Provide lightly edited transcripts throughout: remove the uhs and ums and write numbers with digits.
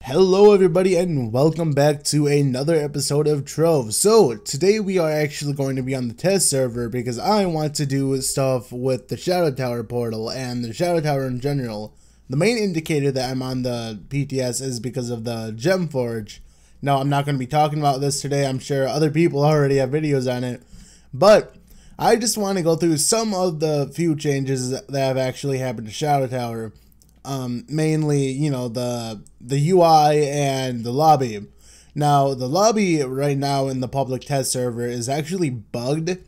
Hello everybody and welcome back to another episode of Trove. So today we are actually going to be on the test server because I want to do stuff with the Shadow Tower portal and the Shadow Tower in general. The main indicator that I'm on the PTS is because of the Gem Forge. Now I'm not going to be talking about this today, I'm sure other people already have videos on it, but I just want to go through some of the few changes that have actually happened to Shadow Tower. Mainly, you know, the UI and the lobby. Now, the lobby right now in the public test server is actually bugged.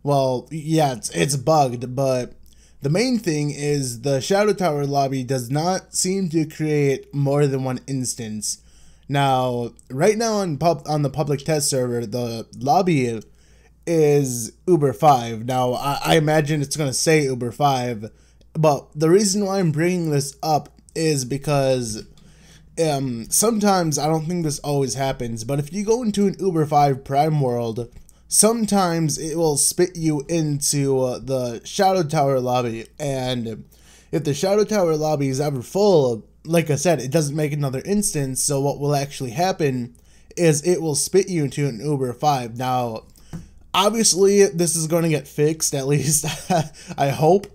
Well, yeah, it's bugged, but the main thing is the Shadow Tower lobby does not seem to create more than one instance. Now, right now on the public test server, the lobby is Uber 5. Now, I imagine it's going to say Uber 5. But the reason why I'm bringing this up is because sometimes, I don't think this always happens, but if you go into an Uber 5 Prime world, sometimes it will spit you into the Shadow Tower lobby. And if the Shadow Tower lobby is ever full, like I said, it doesn't make another instance. So what will actually happen is it will spit you into an Uber 5. Now, obviously, this is going to get fixed, at least I hope.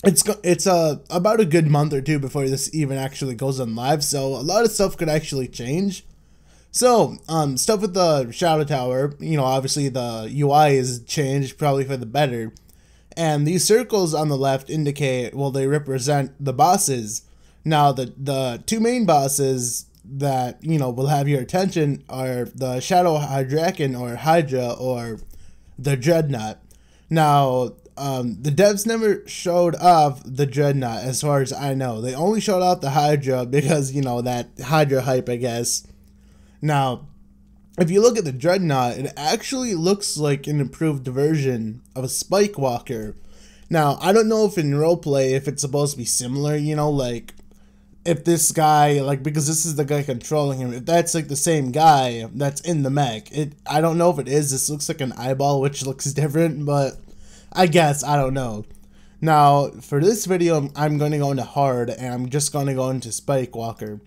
It's about a good month or two before this even actually goes on live, so a lot of stuff could actually change. So, stuff with the Shadow Tower, you know, obviously the UI is changed, probably for the better. And these circles on the left indicate, well, they represent the bosses. Now, the two main bosses that, you know, will have your attention are the Shadow Hydraken or Hydra or the Dreadnought. Now, the devs never showed off the Dreadnought as far as I know. They only showed off the Hydra because, you know, that Hydra hype, I guess. Now, if you look at the Dreadnought, it actually looks like an improved version of a Spike Walker. Now, I don't know if in roleplay, if it's supposed to be similar, you know, like, if this guy, like, because this is the guy controlling him, if that's, like, the same guy that's in the mech. I don't know if it is. This looks like an eyeball, which looks different, but I guess, I don't know. Now, for this video, I'm going to go into hard, and I'm just going to go into Spike Walker.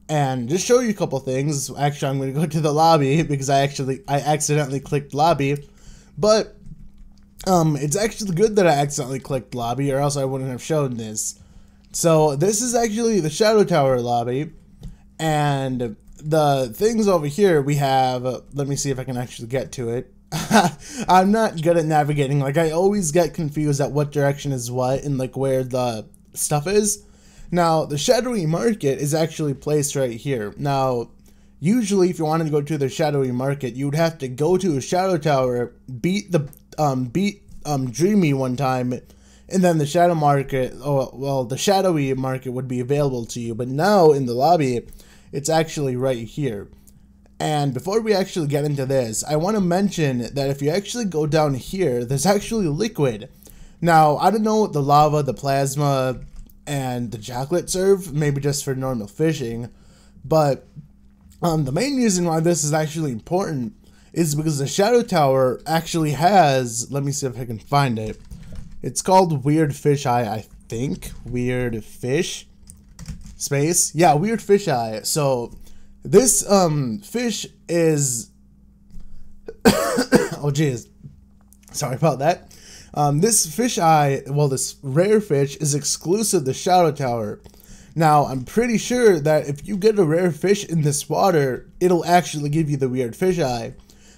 And just show you a couple things. Actually, I'm going to go to the lobby, because I accidentally clicked lobby. But, it's actually good that I accidentally clicked lobby, or else I wouldn't have shown this. So, this is actually the Shadow Tower lobby. And the things over here, we have, let me see if I can actually get to it. I'm not good at navigating. Like, I always get confused at what direction is what and, like, where the stuff is. Now, the Shadowy Market is actually placed right here. Now, usually if you wanted to go to the Shadowy Market, you would have to go to a Shadow Tower, beat Dreamy one time, and then the Shadow Market, the Shadowy Market would be available to you. But now, in the lobby, it's actually right here. And before we actually get into this, I want to mention that if you actually go down here, there's actually liquid. Now, I don't know what the lava, the plasma, and the chocolate serve, maybe just for normal fishing, but the main reason why this is actually important is because the Shadow Tower actually has, let me see if I can find it, it's called Weird Fish Eye, I think, Weird Fish, space, yeah, Weird Fish Eye. So this fish is oh geez, sorry about that. This fish eye, well, this rare fish is exclusive to Shadow Tower. Now, I'm pretty sure that if you get a rare fish in this water, it'll actually give you the weird fish eye.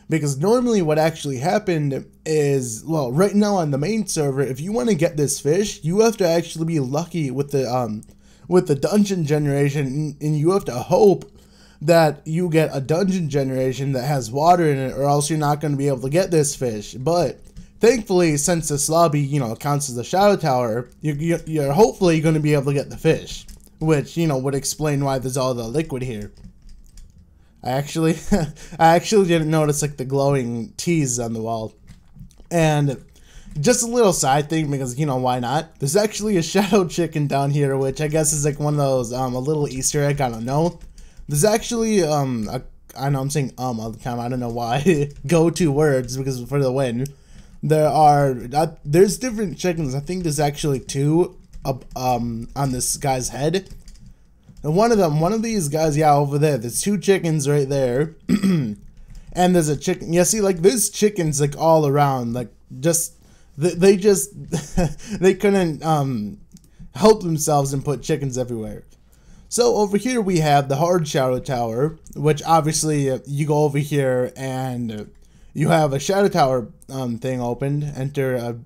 Because normally what actually happened is, well, right now on the main server, if you want to get this fish, you have to actually be lucky with the dungeon generation, and you have to hope that you get a dungeon generation that has water in it, or else you're not going to be able to get this fish. But thankfully, since this lobby, you know, counts as a Shadow Tower, you're hopefully going to be able to get the fish, which, you know, would explain why there's all the liquid here. I actually didn't notice, like, the glowing T's on the wall. And just a little side thing, because, you know, why not? There's actually a shadow chicken down here, which I guess is like one of those, a little Easter egg, I don't know. There's actually, I know I'm saying all the time, I don't know why. Go to words, because for the win. There's different chickens. I think there's actually two on this guy's head. And one of these guys, yeah, over there, there's 2 chickens right there. And there's a chicken. Yeah, see, like, there's chickens, like, all around. Like, just, they just, they couldn't, help themselves and put chickens everywhere. So, over here we have the hard shadow tower, which, obviously, you go over here and you have a shadow tower, thing opened. Enter,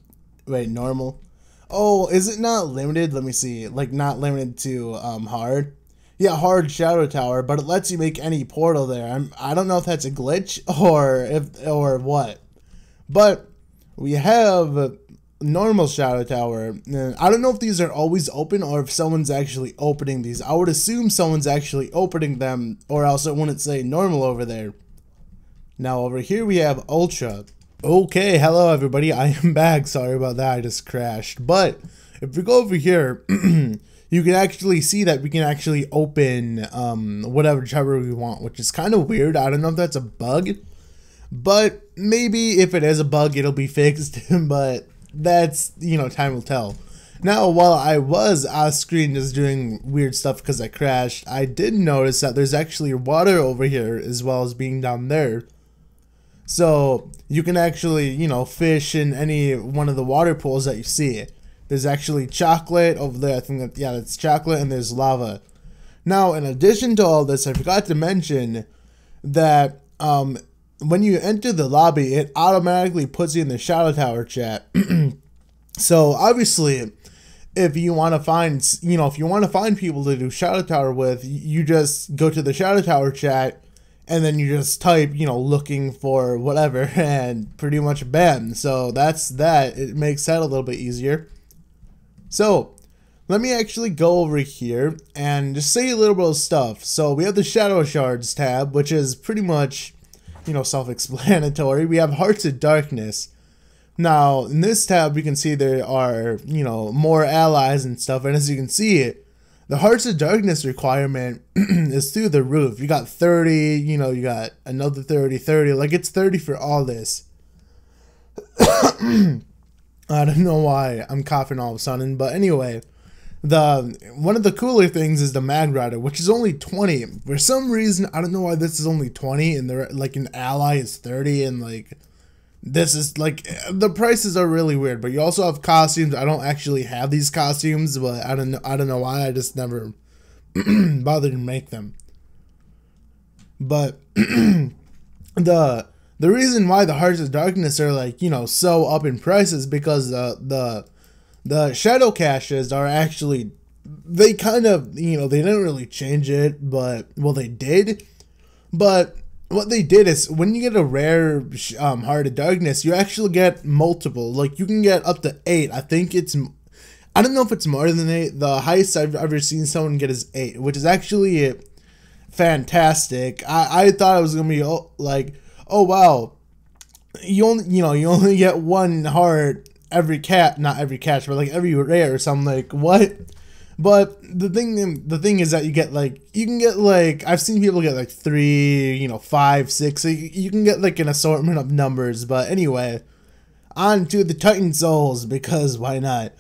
wait, normal. Oh, is it not limited? Let me see. Like, not limited to, hard. Yeah, hard shadow tower, but it lets you make any portal there. I don't know if that's a glitch or what. But we have normal shadow tower. I don't know if these are always open or if someone's actually opening these. I would assume someone's actually opening them, or else it wouldn't say normal over there. Now over here we have ultra. Okay, hello everybody. I am back. Sorry about that. I just crashed. But if we go over here, you can actually see that we can actually open whatever tower we want, which is kind of weird. I don't know if that's a bug, but maybe if it is a bug, it'll be fixed. But that's, you know, time will tell. Now, while I was off screen just doing weird stuff because I crashed, I did notice that there's actually water over here as well as being down there. So you can actually, you know, fish in any one of the water pools that you see. There's actually chocolate over there. I think that, yeah, that's chocolate, and there's lava. Now, in addition to all this, I forgot to mention that when you enter the lobby, it automatically puts you in the shadow tower chat. So obviously, if you want to find, you know, if you want to find people to do shadow tower with, you just go to the shadow tower chat, and then you just type, you know, looking for whatever, and pretty much bam. So that's that. It makes that a little bit easier. So, let me actually go over here and just say a little bit of stuff. So, we have the Shadow Shards tab, which is pretty much, you know, self-explanatory. We have Hearts of Darkness. Now, in this tab, we can see there are, you know, more allies and stuff. And as you can see, the Hearts of Darkness requirement is through the roof. You got 30, you know, you got another 30, 30. Like, it's 30 for all this. I don't know why I'm coughing all of a sudden, but anyway, one of the cooler things is the Mag Rider, which is only 20. For some reason, I don't know why this is only 20, and they're like an ally is 30, and like this is like the prices are really weird. But you also have costumes. I don't actually have these costumes, but I don't know why. I just never bothered to make them. But the reason why the Hearts of Darkness are, like, you know, so up in prices because the shadow caches are actually, they kind of, you know, they didn't really change it, but, well, they did, but what they did is when you get a rare Heart of Darkness, you actually get multiple. Like, you can get up to 8. I think it's, I don't know if it's more than 8. The highest I've ever seen someone get is 8, which is actually fantastic. I thought it was gonna be like, oh wow, you only get 1 heart every not every catch, but like every rare or something. Like, what? But the thing is that you can get like, I've seen people get like 3, you know, 5, 6. So you can get like an assortment of numbers. But anyway, on to the Titan Souls, because why not?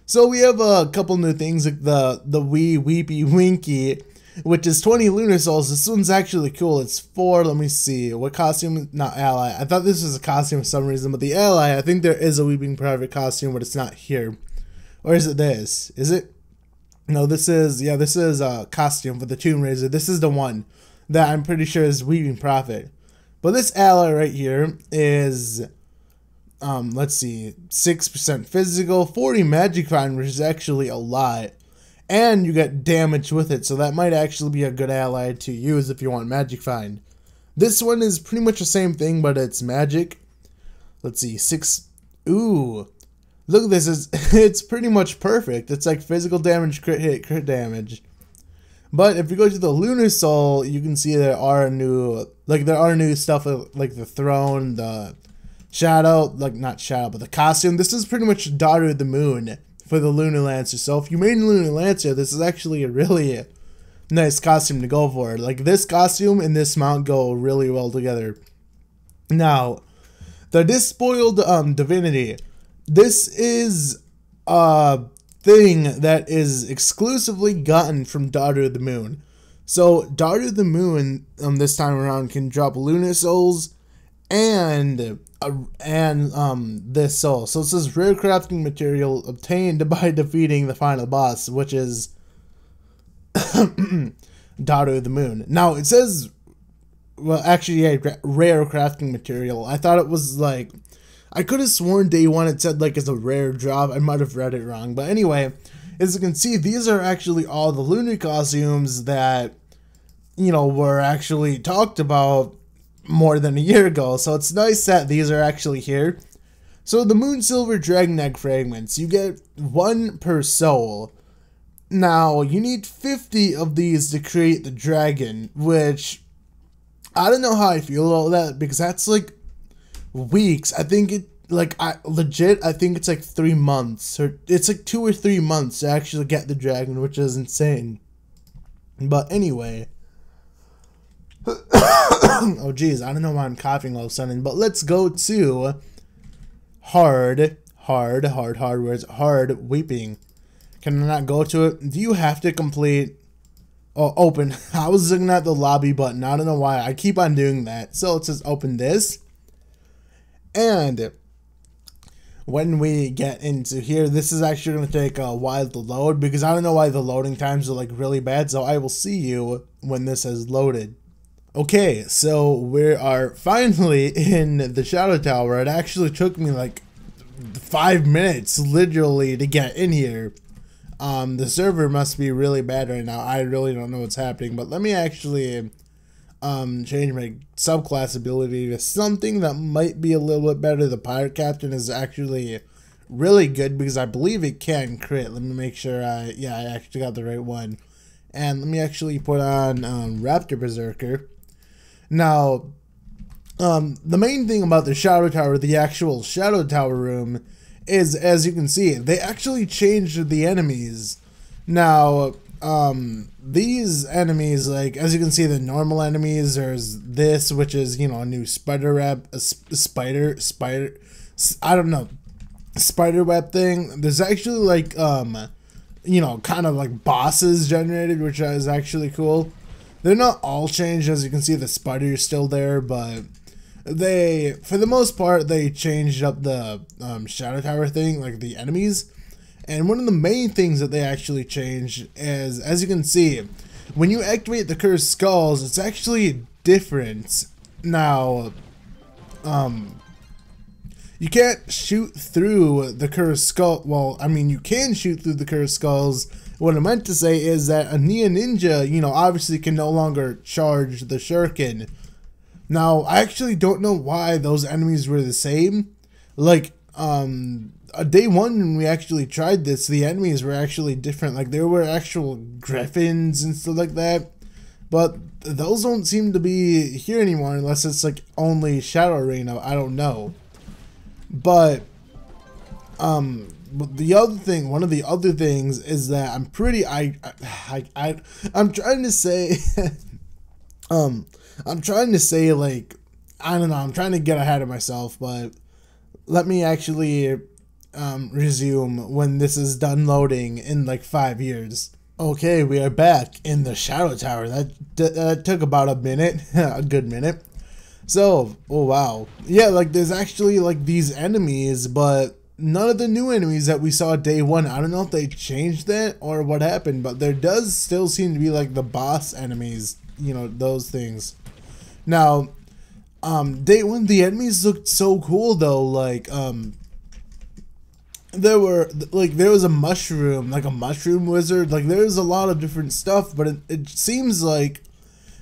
So we have a couple new things, like the wee weepy winky, which is 20 lunar souls. This one's actually cool. It's 4, let me see, what costume? Not ally. I thought this was a costume for some reason, but the ally, I think there is a Weeping Private costume, but it's not here. Or is it this? Is it? No, this is, yeah, this is a costume for the Tomb Raiser. This is the one that I'm pretty sure is Weeping Prophet. But this ally right here is, let's see, 6% physical, 40 magic find, which is actually a lot. And you get damage with it, so that might actually be a good ally to use if you want magic find. This one is pretty much the same thing, but it's magic. Let's see, 6. Ooh, look at this. It's pretty much perfect. It's like physical damage, crit hit, crit damage. But if you go to the Lunar Soul, you can see there are new stuff like the throne, the shadow, like not shadow, but the costume. This is pretty much Daughter of the Moon for the Lunar Lancer. So if you made a Lunar Lancer, this is actually a really nice costume to go for. Like, this costume and this mount go really well together. Now, the Despoiled Divinity. This is thing that is exclusively gotten from Daughter of the Moon. So Daughter of the Moon this time around can drop Lunar Souls and this soul. So it says rare crafting material obtained by defeating the final boss, which is Daughter of the Moon. Now it says, well, actually, yeah, rare crafting material. I thought it was like, I could have sworn day one it said like it's a rare drop. I might have read it wrong, but anyway, as you can see, these are actually all the lunar costumes that, you know, were actually talked about more than a year ago. So it's nice that these are actually here. So the Moon Silver Dragon Egg fragments, you get 1 per soul. Now you need 50 of these to create the dragon, which I don't know how I feel about that, because that's like weeks. I think it, like, I think it's like 3 months, or it's like 2 or 3 months to actually get the dragon, which is insane. But anyway, oh geez, I don't know why I'm coughing all of a sudden, but let's go to hard weeping. Can I not go to it? Do you have to complete? Oh, open. I was looking at the lobby button. I don't know why. I keep on doing that. So it says open this. And when we get into here, this is actually going to take a while to load, because I don't know why the loading times are like really bad. So I will see you when this has loaded. Okay, so we are finally in the Shadow Tower. It actually took me like 5 minutes literally to get in here. The server must be really bad right now. I really don't know what's happening, but let me actually change my subclass ability to something that might be a little bit better. The Pirate Captain is actually really good because I believe it can crit. Let me make sure I actually got the right one. And let me actually put on Raptor Berserker. Now, the main thing about the Shadow Tower, the actual Shadow Tower room, is, as you can see, they actually changed the enemies. Now, these enemies, like, as you can see, the normal enemies, there's this, which is, you know, a new spider web thing. There's actually, like, you know, kind of like bosses generated, which is actually cool. They're not all changed, as you can see, the spider is still there, but they, for the most part, they changed up the Shadow Tower thing, like the enemies. And one of the main things that they actually changed is, as you can see, when you activate the Cursed Skulls, it's actually different. Now, you can't shoot through the Cursed Skull. Well, I mean, you can shoot through the Cursed Skulls. What I meant to say is that a Nia Ninja, you know, obviously can no longer charge the shuriken. Now, I actually don't know why those enemies were the same. Like, day one when we actually tried this, the enemies were actually different. Like, there were actual griffins and stuff like that. But those don't seem to be here anymore unless it's, like, only Shadow Arena. I don't know. But, the other thing, one of the other things is that I'm pretty, I'm trying to say, I'm trying to say, like, I don't know, I'm trying to get ahead of myself, but let me actually resume when this is done loading in like 5 years. Okay, we are back in the Shadow Tower. That took about a minute, a good minute. So, oh wow. Yeah, like there's actually like these enemies, but none of the new enemies that we saw day one. I don't know if they changed that or what happened, but there does still seem to be like the boss enemies, you know, those things. Now, day one, the enemies looked so cool though. Like, there was a mushroom, like a mushroom wizard. Like, there's a lot of different stuff, but it seems like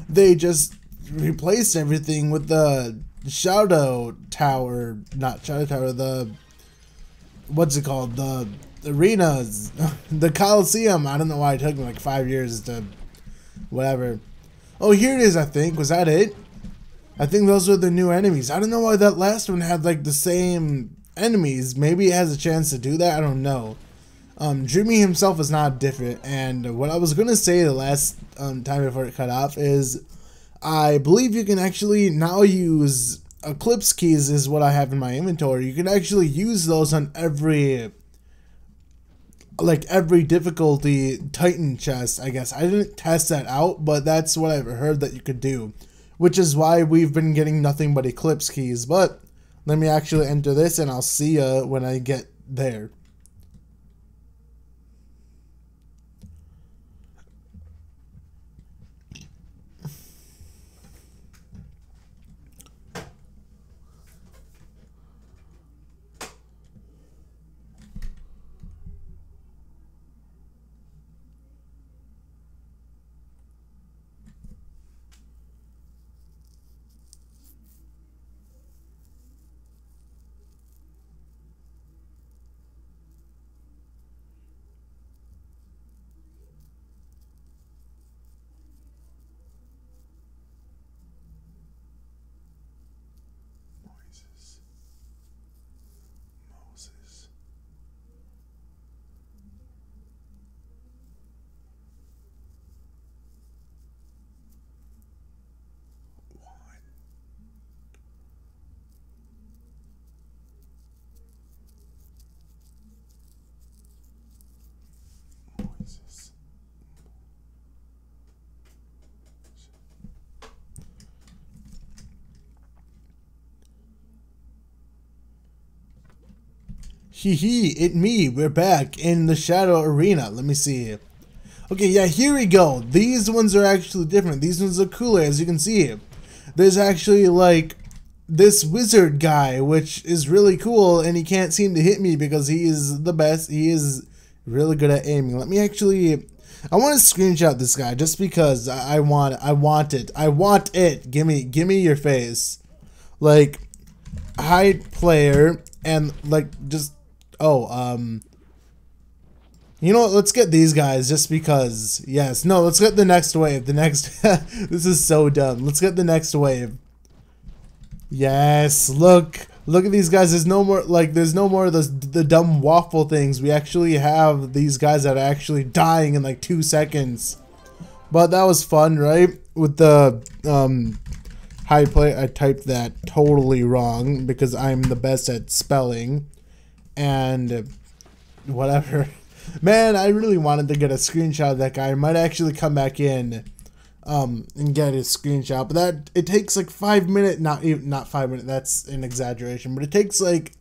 they just replaced everything with the Shadow Tower, not Shadow Tower, the, what's it called? The arenas, the Coliseum. I don't know why it took me like 5 years to, whatever. Oh, here it is, I think. Was that it? I think those were the new enemies. I don't know why that last one had like the same enemies. Maybe it has a chance to do that. I don't know. Dreamy himself is not different. And what I was going to say the last time before it cut off is I believe you can actually now use Eclipse keys is what I have in my inventory. You can actually use those on every like every difficulty Titan chest, I guess. I didn't test that out, but that's what I've heard that you could do, which is why we've been getting nothing but Eclipse keys. But let me actually enter this and I'll see ya when I get there. Hee hee, it me, we're back in the Shadow Arena. Let me see. Okay, yeah, here we go. These ones are actually different. These ones are cooler, as you can see. There's actually, like, this wizard guy, which is really cool, and he can't seem to hit me because he is the best. He is really good at aiming. Let me actually... I want to screenshot this guy just because I want it. I want it. Give me your face. Like, hide player, and, like, just... Oh, you know what, let's get these guys just because. Yes, no, let's get the next wave. The next, this is so dumb. Let's get the next wave. Yes, look at these guys. There's no more, like, there's no more of the dumb waffle things. We actually have these guys that are actually dying in like 2 seconds. But that was fun, right? With the, hide play, I typed that totally wrong because I'm the best at spelling. And whatever. Man, I really wanted to get a screenshot of that guy. I might actually come back in and get his screenshot. But that it takes like 5 minutes, not 5 minutes, that's an exaggeration, but it takes like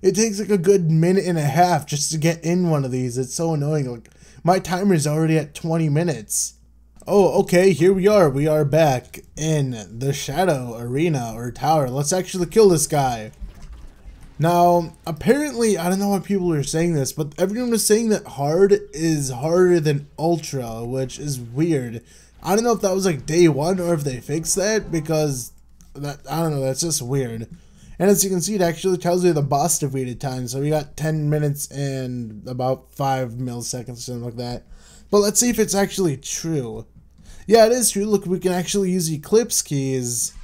a good minute and a half just to get in one of these. It's so annoying. Like, my timer's already at 20 minutes. Oh, okay, here we are. We are back in the Shadow Arena or Tower. Let's actually kill this guy. Now, apparently, I don't know why people are saying this, but everyone was saying that hard is harder than ultra, which is weird. I don't know if that was like day one or if they fixed that, because that, I don't know, that's just weird. And as you can see, it actually tells you the boss defeated time, so we got 10 minutes and about 5 milliseconds or something like that. But let's see if it's actually true. Yeah, it is true. Look, we can actually use Eclipse keys.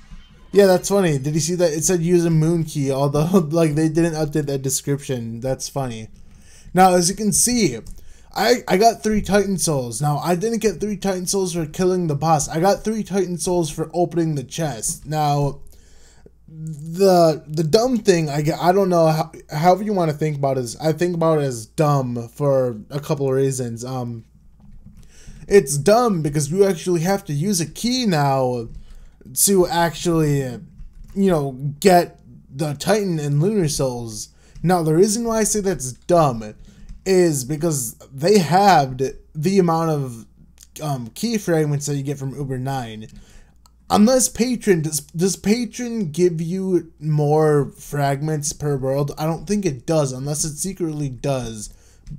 Yeah, that's funny. Did you see that? It said use a moon key, although like they didn't update that description. That's funny. Now, as you can see, I got 3 Titan Souls. Now, I didn't get 3 Titan Souls for killing the boss. I got 3 Titan Souls for opening the chest. Now, the dumb thing, I don't know, however you want to think about it, is I think about it as dumb for a couple of reasons. It's dumb because we actually have to use a key now to actually, you know, get the Titan and Lunar Souls. Now, the reason why I say that's dumb is because they halved the amount of key fragments that you get from Uber 9. Unless Patron, does Patron give you more fragments per world? I don't think it does, unless it secretly does.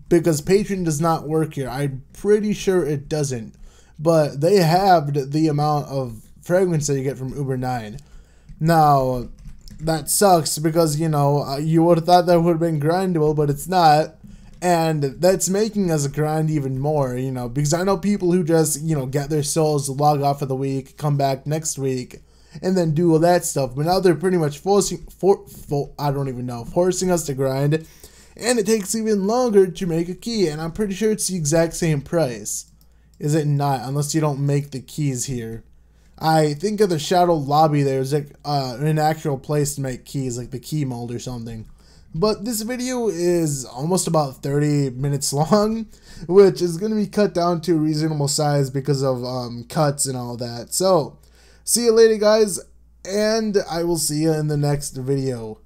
Because Patron does not work here. I'm pretty sure it doesn't. But they halved the amount of fragments that you get from Uber 9. Now, that sucks because, you know, you would have thought that would have been grindable, but it's not. And that's making us grind even more, you know, because I know people who just, you know, get their souls, log off for the week, come back next week, and then do all that stuff. But now they're pretty much forcing us to grind, and it takes even longer to make a key, and I'm pretty sure it's the exact same price. Is it not? Unless you don't make the keys here. I think of the Shadow Lobby, there's like an actual place to make keys, like the key mold or something. But this video is almost about 30 minutes long, which is going to be cut down to a reasonable size because of cuts and all that. So, see you later, guys, and I will see you in the next video.